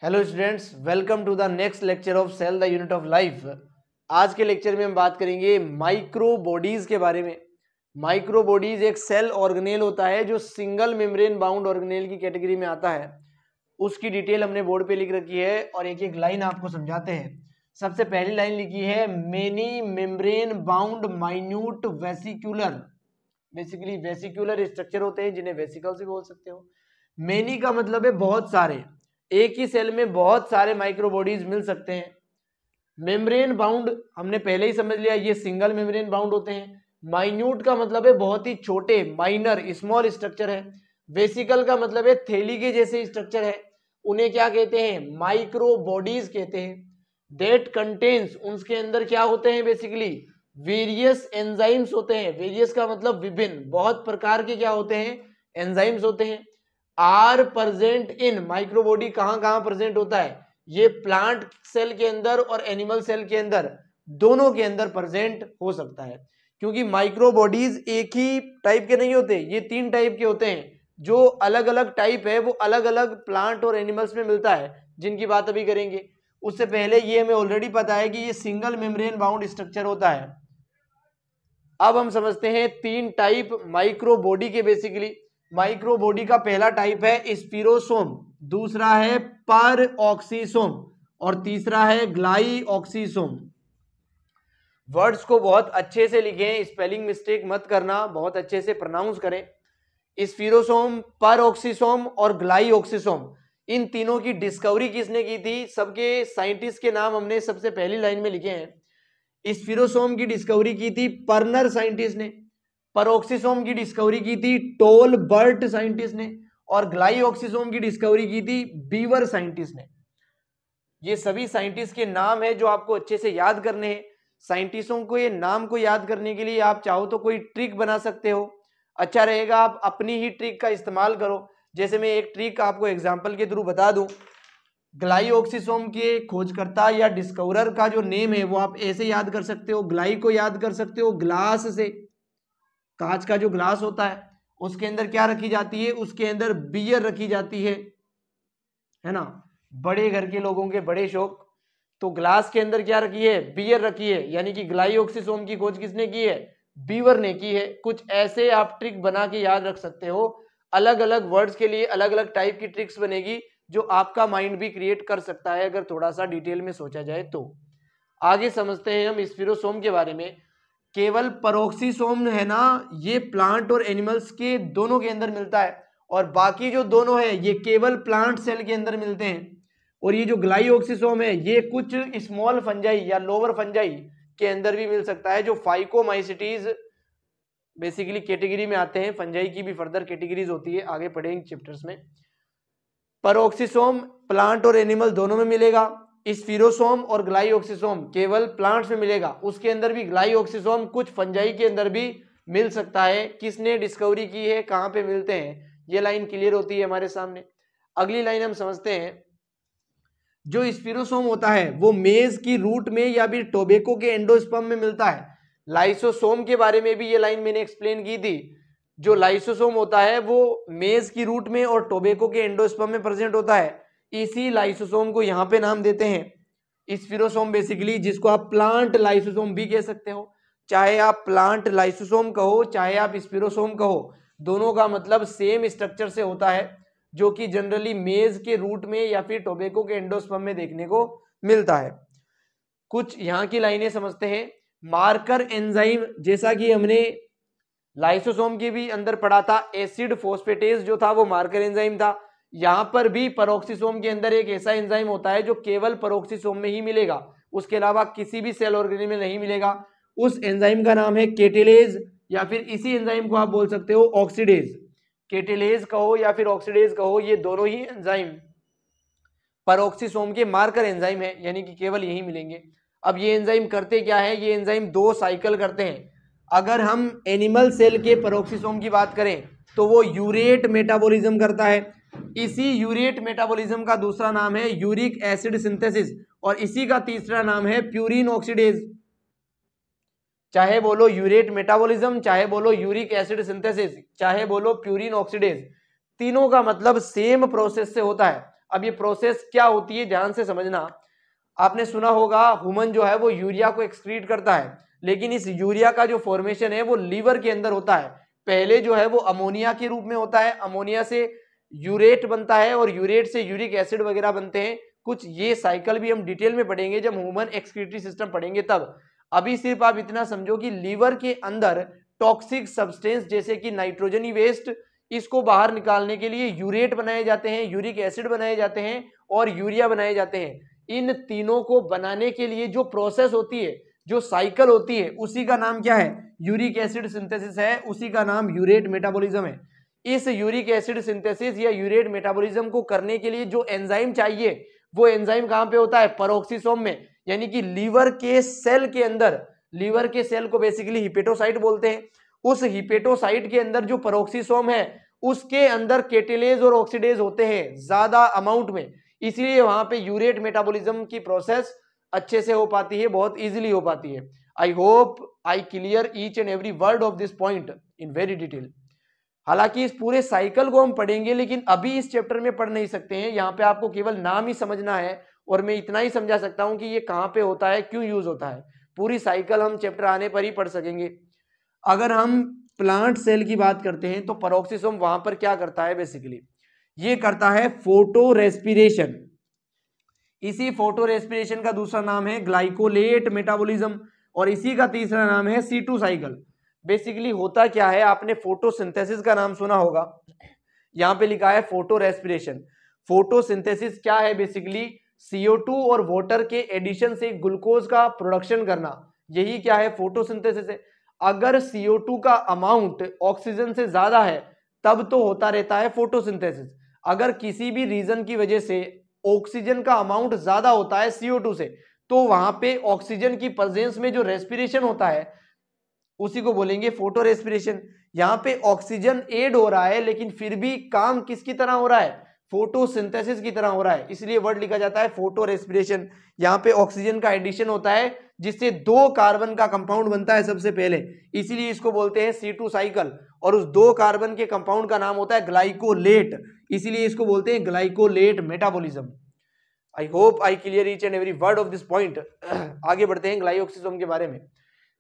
Hello students, welcome to the next lecture of cell the unit of life. आज के lecture में हम बात करेंगे माइक्रो बॉडीज के बारे में। माइक्रो बॉडीज एक सेल ऑर्गेनेल होता है जो सिंगल मेम्ब्रेन बाउंड ऑर्गेनेल की कैटेगरी में आता है। उसकी डिटेल हमने बोर्ड पे लिख रखी है और एक एक लाइन आपको समझाते हैं। सबसे पहली लाइन लिखी है many membrane bound minute vesicular. Basically vesicular structure होते हैं जिन्हें वेसिकल्स भी बोल सकते हो। मेनी का मतलब है बहुत सारे, एक ही सेल में बहुत सारे माइक्रोबॉडीज मिल सकते हैं। मेम्ब्रेन बाउंड हमने पहले ही समझ लिया, ये सिंगल मेम्ब्रेन बाउंड होते हैं। माइन्यूट का मतलब है बहुत ही छोटे, माइनर स्मॉल स्ट्रक्चर है। वेसिकल का मतलब है थैली के जैसे स्ट्रक्चर है। उन्हें क्या कहते हैं? माइक्रोबॉडीज कहते हैं। दैट कंटेन्स, उसके अंदर क्या होते हैं? बेसिकली वेरियस एंजाइम्स होते हैं। वेरियस का मतलब विभिन्न, बहुत प्रकार के क्या होते हैं? एंजाइम्स होते हैं। आर प्रेजेंट इन, माइक्रोबॉडी कहां कहां प्रेजेंट होता है? ये प्लांट सेल के अंदर और एनिमल सेल के अंदर, दोनों के अंदर प्रेजेंट हो सकता है। क्योंकि माइक्रोबॉडीज एक ही टाइप के नहीं होते, ये 3 टाइप के होते हैं। जो अलग अलग टाइप है वो अलग अलग प्लांट और एनिमल्स में मिलता है, जिनकी बात अभी करेंगे। उससे पहले ये हमें ऑलरेडी पता है कि ये सिंगल मेम्ब्रेन बाउंड स्ट्रक्चर होता है। अब हम समझते हैं 3 टाइप माइक्रोबॉडी के। बेसिकली माइक्रोबॉडी का पहला टाइप है स्पिरोसोम, दूसरा है पर ऑक्सीसोम और तीसरा है ग्लाइऑक्सीसोम। वर्ड्स को बहुत अच्छे से लिखें, स्पेलिंग मिस्टेक मत करना, बहुत अच्छे से प्रोनाउंस करें। स्पिरोसोम, पर ऑक्सीसोम और ग्लाइऑक्सीसोम, इन तीनों की डिस्कवरी किसने की थी? सबके साइंटिस्ट के नाम हमने सबसे पहली लाइन में लिखे हैं। स्पिरोसोम की डिस्कवरी की थी पर्नर साइंटिस्ट ने, परोक्सीसोम की डिस्कवरी की थी टोल बर्ट साइंटिस्ट ने, और ग्लाइऑक्सीसोम की डिस्कवरी की थी बीवर साइंटिस्ट ने। ये सभी साइंटिस्ट के नाम है जो आपको अच्छे से याद करने हैं। साइंटिस्टों को ये नाम को याद करने के लिए आप चाहो तो कोई ट्रिक बना सकते हो। अच्छा रहेगा आप अपनी ही ट्रिक का इस्तेमाल करो। जैसे मैं एक ट्रिक आपको एग्जांपल के थ्रू बता दूं। ग्लाइऑक्सीसोम के खोजकर्ता या डिस्कवरर का जो नेम है वो आप ऐसे याद कर सकते हो। ग्लाई को याद कर सकते हो ग्लास से, कांच का जो ग्लास होता है उसके अंदर क्या रखी जाती है? उसके अंदर बियर रखी जाती है ना। बड़े घर के लोगों के बड़े शौक, तो ग्लास के अंदर क्या रखी है? बियर रखी है। यानी कि ग्लाइऑक्सीसोम की खोज किसने की है? बीवर ने की है। कुछ ऐसे आप ट्रिक बना के याद रख सकते हो। अलग अलग वर्ड्स के लिए अलग अलग टाइप की ट्रिक्स बनेगी जो आपका माइंड भी क्रिएट कर सकता है अगर थोड़ा सा डिटेल में सोचा जाए तो। आगे समझते हैं हम स्पिरोसोम के बारे में। केवल परोक्सीसोम है ना, ये प्लांट और एनिमल्स के दोनों के अंदर मिलता है, और बाकी जो दोनों है ये केवल प्लांट सेल के अंदर मिलते हैं। और ये जो ग्लाइऑक्सीसोम है ये कुछ स्मॉल फंजाई या लोअर फंजाई के अंदर भी मिल सकता है, जो फाइकोमाइसिटीज बेसिकली कैटेगरी में आते हैं। फंजाई की भी फर्दर कैटेगरीज होती है, आगे पढ़ेंगे चैप्टर्स में। परोक्सीसोम प्लांट और एनिमल दोनों में मिलेगा। स्पिरोसोम और ग्लाइऑक्सीसोम केवल प्लांट्स में मिलेगा। उसके अंदर भी ग्लाइऑक्सीसोम कुछ फंजाई के अंदर भी मिल सकता है। किसने डिस्कवरी की है, कहां पे मिलते हैं, ये लाइन क्लियर होती है हमारे सामने। अगली लाइन हम समझते हैं। जो स्पिरोसोम होता है वो मेज की रूट में या फिर टोबैको के एंडोस्पर्म में मिलता है। लाइसोसोम के बारे में भी ये लाइन मैंने एक्सप्लेन की थी। जो लाइसोसोम होता है वो मेज की रूट में और टोबैको के एंडोस्पर्म में प्रेजेंट होता है। इसी लाइसोसोम को यहाँ पे नाम देते हैं स्पिरोसोम बेसिकली, जिसको आप प्लांट लाइसोसोम भी कह सकते हो। चाहे आप प्लांट लाइसोसोम कहो चाहे आप स्पिरोसोम कहो, दोनों का मतलब सेम स्ट्रक्चर से होता है, जो कि जनरली मेज के रूट में या फिर टोबैको के एंडोस्पर्म में देखने को मिलता है। कुछ यहाँ की लाइनें समझते हैं। मार्कर एंजाइम, जैसा कि हमने लाइसोसोम के भी अंदर पढ़ा था, एसिड फोस्फेटेज जो था वो मार्कर एंजाइम था। यहां पर भी परोक्सीसोम के अंदर एक ऐसा एंजाइम होता है जो केवल परोक्सीसोम में ही मिलेगा, उसके अलावा किसी भी सेल ऑर्गेनेल में नहीं मिलेगा। उस एंजाइम का नाम है केटेलेज, या फिर इसी एंजाइम को आप बोल सकते हो ऑक्सीडेज। केटेलेज कहो या फिर ऑक्सीडेज कहो, ये दोनों ही एंजाइम परोक्सीसोम के मार्कर एंजाइम है, यानी कि केवल यही मिलेंगे। अब ये एंजाइम करते क्या है? ये एंजाइम 2 साइकिल करते हैं। अगर हम एनिमल सेल के परोक्सीसोम की बात करें तो वो यूरेट मेटाबॉलिज्म करता है। इसी यूरेट मेटाबॉलिज्म का दूसरा नाम है यूरिक एसिड सिंथेसिस, और इसी का तीसरा नाम है प्यूरिन ऑक्सीडेज। चाहे बोलो यूरेट मेटाबॉलिज्म, चाहे बोलो यूरिक एसिड सिंथेसिस, चाहे बोलो प्यूरिन ऑक्सीडेज, तीनों का मतलब सेम प्रोसेस से होता है। अब ये प्रोसेस क्या होती है ध्यान से समझना। आपने सुना होगा ह्यूमन जो है वो यूरिया को एक्सक्रीट करता है, लेकिन इस यूरिया का जो फॉर्मेशन है वो लीवर के अंदर होता है। पहले जो है वो अमोनिया के रूप में होता है, अमोनिया से यूरेट बनता है और यूरेट से यूरिक एसिड वगैरह बनते हैं। कुछ ये साइकिल भी हम डिटेल में पढ़ेंगे जब ह्यूमन एक्सक्रीटरी सिस्टम पढ़ेंगे तब। अभी सिर्फ आप इतना समझो कि लीवर के अंदर टॉक्सिक सब्सटेंस जैसे कि नाइट्रोजनी वेस्ट, इसको बाहर निकालने के लिए यूरेट बनाए जाते हैं, यूरिक एसिड बनाए जाते हैं और यूरिया बनाए जाते हैं। इन तीनों को बनाने के लिए जो प्रोसेस होती है, जो साइकिल होती है, उसी का नाम क्या है? यूरिक एसिड सिंथेसिस है, उसी का नाम यूरेट मेटाबॉलिज्म है। इस यूरिक एसिड सिंथेसिस या यूरेट मेटाबॉलिज्म को करने के लिए जो एंजाइम चाहिए वो एंजाइम कहां पे होता है? पेरोक्सिसोम में, यानी कि लीवर के सेल के अंदर। लीवर के सेल को बेसिकली हिपेटोसाइट बोलते हैं। उस हिपेटोसाइट के अंदर जो पेरोक्सिसोम है उसके अंदर केटेलेज और ऑक्सीडेज होते हैं ज्यादा अमाउंट में, इसलिए वहां पे यूरेट मेटाबॉलिज्म की प्रोसेस अच्छे से हो पाती है, बहुत इजीली हो पाती है। I hope I clear each and every word of this point in very detail. हालांकि इस पूरे साइकिल को हम पढ़ेंगे लेकिन अभी इस चैप्टर में पढ़ नहीं सकते हैं, यहाँ पे आपको केवल नाम ही समझना है और मैं इतना ही समझा सकता हूं कि ये कहाँ पे होता है, क्यों यूज होता है। पूरी साइकिल हम चैप्टर आने पर ही पढ़ सकेंगे। अगर हम प्लांट सेल की बात करते हैं तो पेरोक्सिसोम वहां पर क्या करता है? बेसिकली ये करता है फोटो रेस्पिरेशन। इसी फोटो रेस्पिरेशन का दूसरा नाम है ग्लाइकोलेट मेटाबॉलिज्म और इसी का तीसरा नाम है C2 साइकिल। बेसिकली होता क्या है, आपने फोटोसिंथेसिस का नाम सुना होगा, यहां पे लिखा है फोटो रेस्पिरेशन। फोटोसिंथेसिस क्या है? बेसिकली CO2 और वाटर के एडिशन से ग्लूकोज का प्रोडक्शन करना, यही क्या है? फोटोसिंथेसिस है। अगर CO2 का अमाउंट ऑक्सीजन से ज्यादा है तब तो होता रहता है फोटोसिंथेसिस। अगर किसी भी रीजन की वजह से ऑक्सीजन का अमाउंट ज्यादा होता है CO2 से, तो वहां पे ऑक्सीजन की प्रेजेंस में जो रेस्पिरेशन होता है उसी को बोलेंगे फोटो रेस्पिरेशन। यहाँ पे ऑक्सीजन ऐड हो रहा है लेकिन फिर भी काम किसकी तरह हो रहा है? फोटोसिंथेसिस की तरह हो रहा है, इसलिए वर्ड लिखा जाता है फोटो रेस्पिरेशन। यहाँ पे ऑक्सीजन का एडिशन होता है जिससे 2 कार्बन का कंपाउंड बनता है सबसे पहले, इसीलिए इसको बोलते हैं C2 साइकिल। और उस 2 कार्बन के कंपाउंड का नाम होता है ग्लाइकोलेट, इसीलिए इसको बोलते हैं glycolate metabolism. I hope I clear each and every word of this point. आगे बढ़ते हैं ग्लाइऑक्सिसोम के बारे में।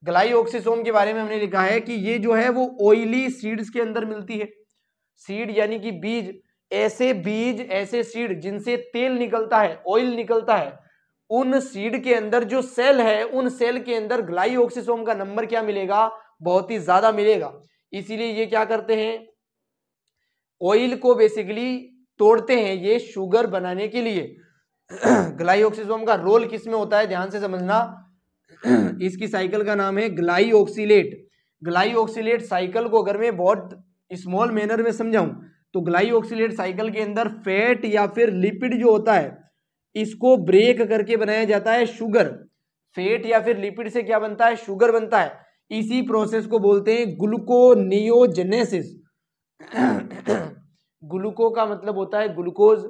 ग्लाइऑक्सिसोम के बारे में हमने लिखा है कि ये जो है वो ऑयली सीड्स के अंदर मिलती है। सीड यानी कि बीज, ऐसे सीड जिनसे तेल निकलता है, ऑयल निकलता है, उन सीड के अंदर जो सेल है उन सेल के अंदर ग्लाइऑक्सिसोम का नंबर क्या मिलेगा? बहुत ही ज्यादा मिलेगा। इसीलिए ये क्या करते हैं? ऑयल को बेसिकली तोड़ते हैं ये शुगर बनाने के लिए। ग्लाइऑक्सिसोम का रोल किस में होता है ध्यान से समझना। इसकी साइकिल का नाम है ग्लाइऑक्सिलेट। ग्लाइऑक्सिलेट साइकिल को अगर मैं बहुत स्मॉल मैनर में समझाऊं तो ग्लाइऑक्सिलेट साइकिल के अंदर फैट या फिर लिपिड जो होता है इसको ब्रेक करके बनाया जाता है शुगर। फैट या फिर लिपिड से क्या बनता है? शुगर बनता है। इसी प्रोसेस को बोलते हैं ग्लूकोनियोजेनेसिस। ग्लूको का मतलब होता है ग्लूकोज,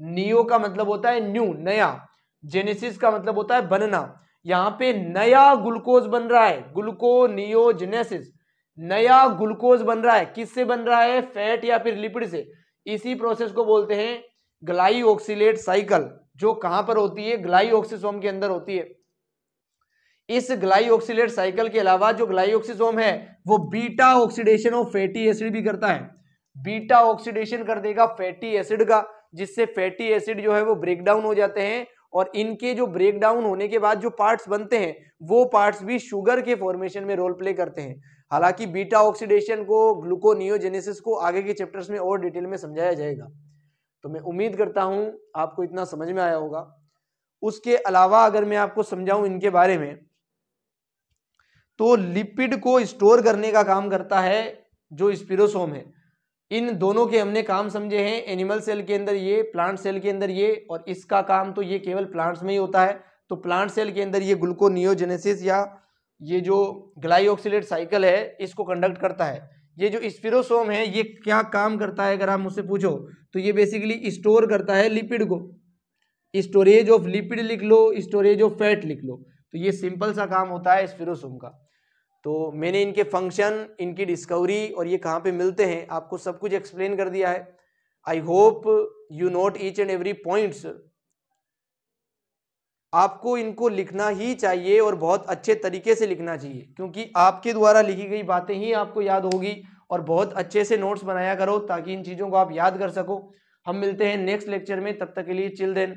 नियो का मतलब होता है न्यू, नया, जेनेसिस का मतलब होता है बनना। यहां पे नया ग्लूकोज बन रहा है, ग्लूकोनियोजेनेसिस। नया ग्लूकोज बन रहा है, किससे बन रहा है? फैट या फिर लिपिड से। इसी प्रोसेस को बोलते हैं ग्लाइऑक्सिलेट साइकिल, जो कहां पर होती है? ग्लाइऑक्सिसोम के अंदर होती है। इस ग्लाइऑक्सिलेट साइकिल के अलावा जो ग्लाइऑक्सिसोम है वो beta oxidation of fatty acid भी करता है। बीटा ऑक्सीडेशन कर देगा फैटी एसिड का, जिससे फैटी एसिड जो है वो ब्रेक डाउन हो जाते हैं और इनके जो ब्रेक डाउन होने के बाद जो पार्ट्स बनते हैं वो पार्ट्स भी शुगर के फॉर्मेशन में रोल प्ले करते हैं। हालांकि बीटा ऑक्सीडेशन को, ग्लूकोनियोजेनेसिस को आगे के चैप्टर्स में और डिटेल में समझाया जाएगा। तो मैं उम्मीद करता हूं आपको इतना समझ में आया होगा। उसके अलावा अगर मैं आपको समझाऊं इनके बारे में तो लिपिड को स्टोर करने का काम करता है जो स्पिरोसोम है। इन दोनों के हमने काम समझे हैं, एनिमल सेल के अंदर ये, प्लांट सेल के अंदर ये, और इसका काम तो ये केवल प्लांट्स में ही होता है। तो प्लांट सेल के अंदर ये ग्लूकोनियोजेनेसिस या ये जो ग्लाइऑक्सिलेट साइकिल है इसको कंडक्ट करता है। ये जो स्पिरोसोम है ये क्या काम करता है अगर आप मुझसे पूछो तो ये बेसिकली स्टोर करता है लिपिड को। स्टोरेज ऑफ लिपिड लिख लो, स्टोरेज ऑफ फैट लिख लो, तो ये सिंपल सा काम होता है स्पिरोसोम का। तो मैंने इनके फंक्शन, इनकी डिस्कवरी और ये कहाँ पे मिलते हैं आपको सब कुछ एक्सप्लेन कर दिया है। I hope you note each and every points. आपको इनको लिखना ही चाहिए और बहुत अच्छे तरीके से लिखना चाहिए, क्योंकि आपके द्वारा लिखी गई बातें ही आपको याद होगी। और बहुत अच्छे से नोट्स बनाया करो ताकि इन चीज़ों को आप याद कर सको। हम मिलते हैं नेक्स्ट लेक्चर में, तब तक के लिए चिल देन।